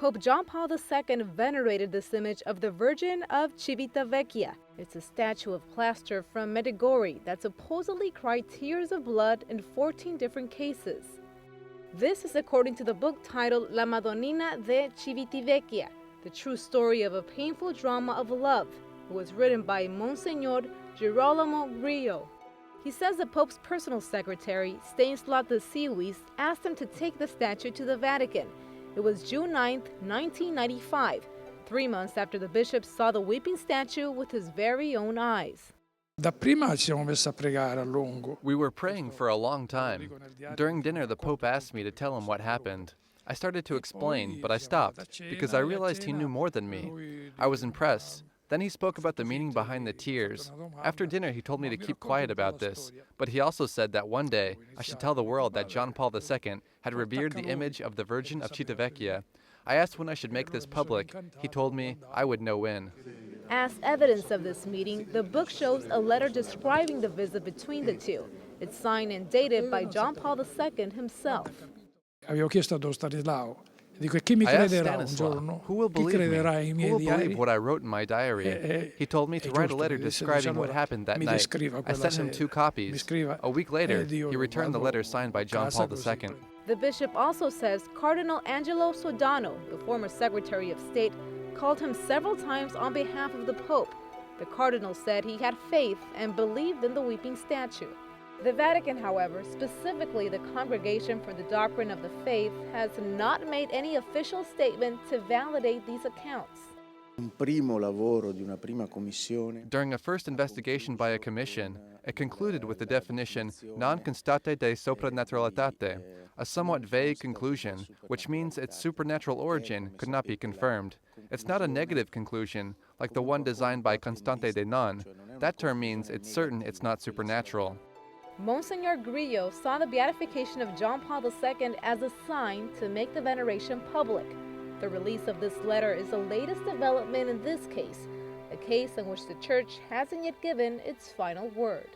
Pope John Paul II venerated this image of the Virgin of Civitavecchia. It's a statue of plaster from Medjugorje that supposedly cried tears of blood in 14 different cases. This is according to the book titled La Madonnina de Civitavecchia, the true story of a painful drama of love. It was written by Monsignor Girolamo Grillo. He says the Pope's personal secretary, Stanislaw de Civitavecchia, asked him to take the statue to the Vatican. It was June 9, 1995, 3 months after the bishop saw the weeping statue with his very own eyes. We were praying for a long time. During dinner, the Pope asked me to tell him what happened. I started to explain, but I stopped because I realized he knew more than me. I was impressed. Then he spoke about the meaning behind the tears. After dinner, he told me to keep quiet about this, but he also said that one day I should tell the world that John Paul II had revered the image of the Virgin of Civitavecchia. I asked when I should make this public. He told me I would know when. As evidence of this meeting, the book shows a letter describing the visit between the two. It's signed and dated by John Paul II himself. I asked Stanislaw, who will believe me? Who will believe what I wrote in my diary? He told me to write a letter describing what happened that night. I sent him 2 copies. A week later, he returned the letter signed by John Paul II. The bishop also says Cardinal Angelo Sodano, the former Secretary of State, called him several times on behalf of the Pope. The cardinal said he had faith and believed in the weeping statue. The Vatican, however, specifically the Congregation for the Doctrine of the Faith, has not made any official statement to validate these accounts. During a first investigation by a commission, it concluded with the definition non constate de sopranaturalitate, a somewhat vague conclusion, which means its supernatural origin could not be confirmed. It's not a negative conclusion, like the one designed by Constante de non. That term means it's certain it's not supernatural. Monsignor Grillo saw the beatification of John Paul II as a sign to make the veneration public. The release of this letter is the latest development in this case, a case in which the Church hasn't yet given its final word.